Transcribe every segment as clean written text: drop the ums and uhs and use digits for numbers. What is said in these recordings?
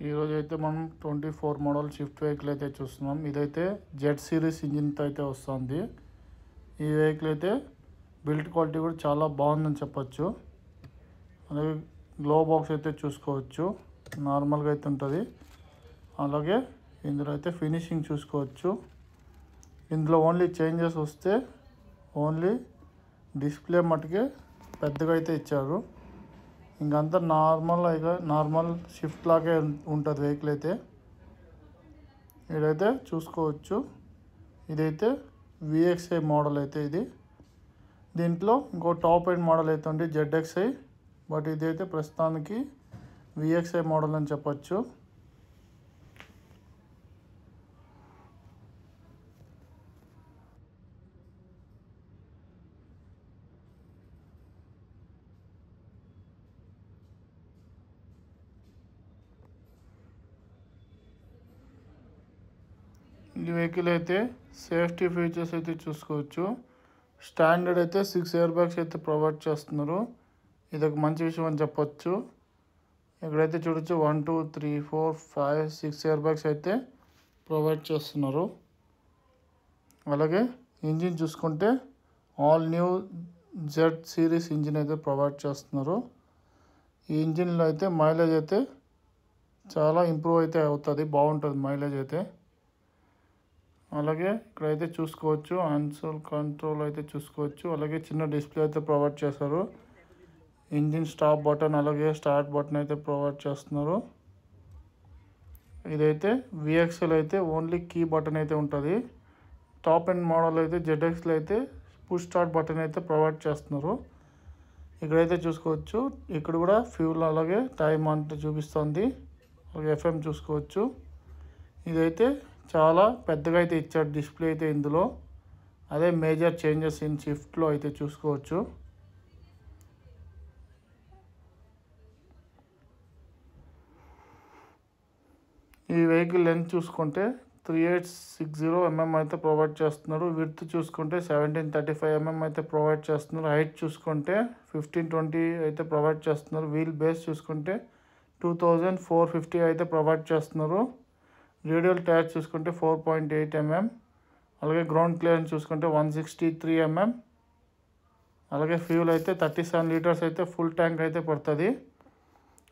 ఈరోజు అయితే మనం 24 మోడల్ షిఫ్ట్ వెహికల్ అయితే చూస్తున్నాం. ఇదైతే జెడ్ సిరీస్ ఇంజిన్తో అయితే వస్తుంది. ఈ వెహికల్ అయితే బిల్డ్ క్వాలిటీ కూడా చాలా బాగుందని చెప్పొచ్చు. అలాగే గ్లో బాక్స్ అయితే చూసుకోవచ్చు, నార్మల్గా అయితే ఉంటుంది. అలాగే ఇందులో అయితే ఫినిషింగ్ చూసుకోవచ్చు. ఇందులో ఓన్లీ చేంజెస్ వస్తే ఓన్లీ డిస్ప్లే మట్టుకే పెద్దగా అయితే ఇచ్చారు. ఇంకంతా నార్మల్ షిఫ్ట్ లాగే ఉంటుంది వెహికల్ అయితే. ఇదైతే చూసుకోవచ్చు. ఇదైతే విఎక్స్ఐ మోడల్ అయితే ఇది. దీంట్లో ఇంకో టాప్ ఎండ్ మోడల్ అయితే ఉంది జెడ్ఎక్స్ఐ, బట్ ఇదైతే ప్రస్తుతానికి విఎక్స్ఐ మోడల్ అని చెప్పచ్చు. ఈ వెహికల్ అయితే సేఫ్టీ ఫీచర్స్ అయితే చూసుకోవచ్చు. స్టాండర్డ్ అయితే 6 ఎయిర్ బ్యాగ్స్ అయితే ప్రొవైడ్ చేస్తున్నారు. ఇది ఒక మంచి విషయం అని చెప్పొచ్చు. ఇక్కడైతే చూడొచ్చు 1 2 3 4 5 6 ఎయిర్ బ్యాగ్స్ అయితే ప్రొవైడ్ చేస్తున్నారు. అలాగే ఇంజిన్ చూసుకుంటే all new Z series engine అయితే ప్రొవైడ్ చేస్తున్నారు. ఈ ఇంజిన్లో అయితే మైలేజ్ అయితే చాలా ఇంప్రూవ్ అయితే అవుతుంది, బాగుంటుంది మైలేజ్ అయితే. అలాగే ఇక్కడైతే చూసుకోవచ్చు ఆన్సర్ కంట్రోల్ అయితే చూసుకోవచ్చు. అలాగే చిన్న డిస్ప్లే అయితే ప్రొవైడ్ చేశారు. ఇంజిన్ స్టాప్ బటన్ అలాగే స్టార్ట్ బటన్ అయితే ప్రొవైడ్ చేస్తున్నారు. ఇదైతే విఎక్స్ఎల్ అయితే ఓన్లీ కీ బటన్ అయితే ఉంటుంది. టాప్ ఎండ్ మోడల్ అయితే జెడ్ఎక్స్లో అయితే పుష్ స్టార్ట్ బటన్ అయితే ప్రొవైడ్ చేస్తున్నారు. ఇక్కడైతే చూసుకోవచ్చు, ఇక్కడ కూడా ఫ్యూల్ అలాగే టైం అంతా చూపిస్తుంది. అలాగే ఎఫ్ఎం చూసుకోవచ్చు. ఇదైతే చాలా పెద్దగా అయితే ఇచ్చాడు డిస్ప్లే అయితే ఇందులో. అదే మేజర్ చేంజెస్ ఇన్ షిఫ్ట్లో అయితే చూసుకోవచ్చు. ఈ వెహికల్ లెంత్ చూసుకుంటే 3860 mm అయితే ప్రొవైడ్ చేస్తున్నారు. విడ్త్ చూసుకుంటే 1735 mm అయితే ప్రొవైడ్ చేస్తున్నారు. హైట్ చూసుకుంటే 1520 అయితే ప్రొవైడ్ చేస్తున్నారు. వీల్ బేస్ చూసుకుంటే 2450 అయితే ప్రొవైడ్ చేస్తున్నారు. రేడియల్ టైర్ చూసుకుంటే 4.8 mm. అలాగే గ్రౌండ్ క్లియరెన్స్ చూసుకుంటే 163 mm. అలాగే ఫ్యూల్ అయితే 37 లీటర్స్ అయితే ఫుల్ ట్యాంక్ అయితే పడుతుంది.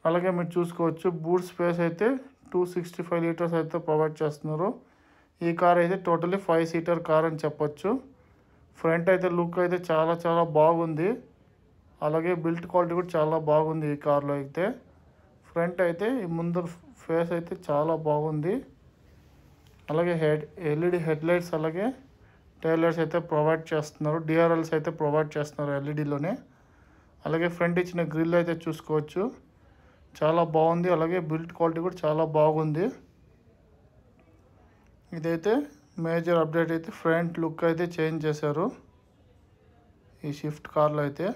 అలాగే మీరు చూసుకోవచ్చు బూట్ స్పేస్ అయితే 265 లీటర్స్ అయితే ప్రొవైడ్ చేస్తున్నారు. ఈ కార్ అయితే టోటలీ 5 సీటర్ కార్ అని చెప్పొచ్చు. ఫ్రంట్ అయితే లుక్ అయితే చాలా బాగుంది. అలాగే బిల్ట్ క్వాలిటీ కూడా చాలా బాగుంది ఈ కార్లో అయితే. ఫ్రంట్ అయితే ఈ ముందర ఫేస్ అయితే చాలా బాగుంది. అలాగే ఎల్ఈడి హెడ్ లైట్స్ అలాగే టైల్ లైట్స్ అయితే ప్రొవైడ్ చేస్తున్నారు. డిఆర్ఎల్స్ అయితే ప్రొవైడ్ చేస్తున్నారు ఎల్ఈడిలోనే. అలాగే ఫ్రంట్ ఇచ్చిన గ్రిల్ అయితే చూసుకోవచ్చు, చాలా బాగుంది. అలాగే బిల్డ్ క్వాలిటీ కూడా చాలా బాగుంది. ఇదైతే మేజర్ అప్డేట్ అయితే ఫ్రంట్ లుక్ అయితే చేంజ్ చేశారు ఈ షిఫ్ట్ కార్లో అయితే.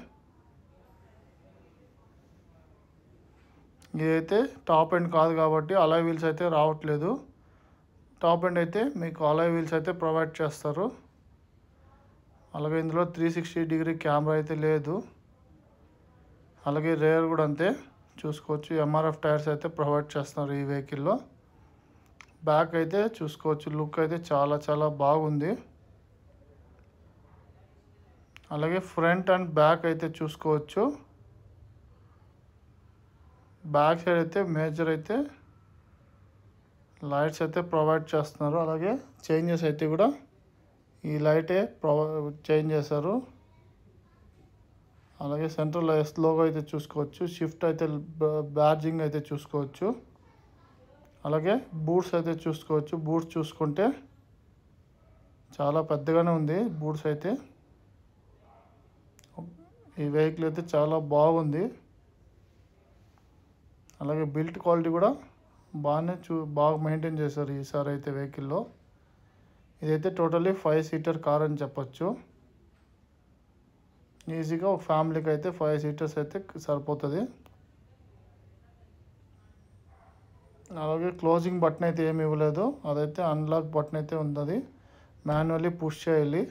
ఇదైతే టాప్ ఎండ్ కాదు కాబట్టి అలాయ్ వీల్స్ అయితే రావట్లేదు. టాప్ ఎండ్ అయితే మీకు అలాయ్ వీల్స్ అయితే ప్రొవైడ్ చేస్తారు. అలాగే ఇందులో 360 కెమెరా అయితే లేదు. అలాగే రేర్ కూడా అంతే చూసుకోవచ్చు. ఎంఆర్ఎఫ్ టైర్స్ అయితే ప్రొవైడ్ చేస్తున్నారు ఈ వెహికల్లో. బ్యాక్ అయితే చూసుకోవచ్చు, లుక్ అయితే చాలా బాగుంది. అలాగే ఫ్రంట్ అండ్ బ్యాక్ అయితే చూసుకోవచ్చు. బ్యాక్ సైడ్ అయితే మేజర్ అయితే లైట్స్ అయితే ప్రొవైడ్ చేస్తున్నారు. అలాగే చేంజెస్ అయితే కూడా ఈ లైటే చేంజ్ చేశారు. అలాగే సెంట్రల్ ఎస్ లోగో అయితే చూసుకోవచ్చు. షిఫ్ట్ అయితే బ్యాడ్జింగ్ అయితే చూసుకోవచ్చు. అలాగే బూట్స్ అయితే చూసుకోవచ్చు. బూట్స్ చూసుకుంటే చాలా పెద్దగానే ఉంది బూట్స్ అయితే. ఈ వెహికల్ అయితే చాలా బాగుంది. అలాగే బిల్ట్ క్వాలిటీ కూడా బాగా మెయింటైన్ చేశారు ఈసారి అయితే వెహికల్లో. ఇదైతే టోటల్లీ 5 సీటర్ కార్ అని చెప్పొచ్చు. ఈజీగా ఒక ఫ్యామిలీకి అయితే 5 సీటర్స్ అయితే సరిపోతుంది. అలాగే క్లోజింగ్ బటన్ అయితే ఏమి ఇవ్వలేదు, అదైతే అన్లాక్ బటన్ అయితే ఉంది, మాన్యువల్లీ పుష్ చేయాలి.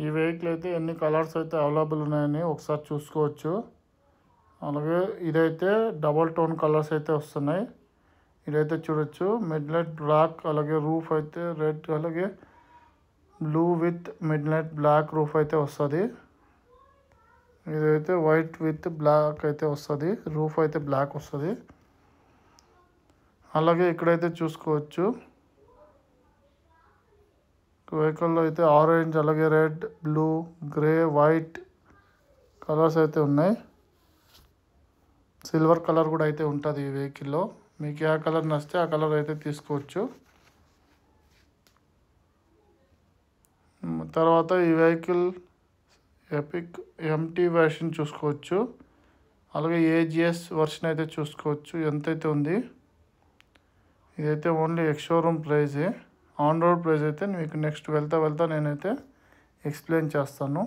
ఈ వెహికల్ అయితే ఎన్ని కలర్స్ అయితే అవైలబుల్ ఉన్నాయని ఒకసారి చూసుకోవచ్చు. అలాగే ఇదైతే డబల్ టోన్ కలర్స్ అయితే వస్తున్నాయి. ఇదైతే చూడొచ్చు మిడ్లైట్ బ్లాక్, అలాగే రూఫ్ అయితే రెడ్, అలాగే బ్లూ విత్ మిడ్లైట్ బ్లాక్ రూఫ్ అయితే వస్తుంది. ఇదైతే వైట్ విత్ బ్లాక్ అయితే వస్తుంది, రూఫ్ అయితే బ్లాక్ వస్తుంది. అలాగే ఇక్కడైతే చూసుకోవచ్చు వెహికల్లో అయితే ఆరెంజ్, అలాగే red, blue, grey, white colours అయితే ఉన్నాయి. సిల్వర్ కలర్ కూడా అయితే ఉంటుంది ఈ వెహికల్లో. మీకు ఏ కలర్ నచ్చితే ఆ కలర్ అయితే తీసుకోవచ్చు. తర్వాత ఈ వెహికల్ ఎపిక్ ఎంటీ వెర్షన్ చూసుకోవచ్చు. అలాగే ఏజిఎస్ వర్షన్ అయితే చూసుకోవచ్చు ఎంతైతే ఉంది. ఇదైతే ఓన్లీ ఎక్స్ షోరూమ్ ప్రైజే. ఆన్ రోడ్ ప్రైస్ అయితే మీకు నెక్స్ట్ వెళ్తా నేనైతే ఎక్స్ప్లెయిన్ చేస్తాను.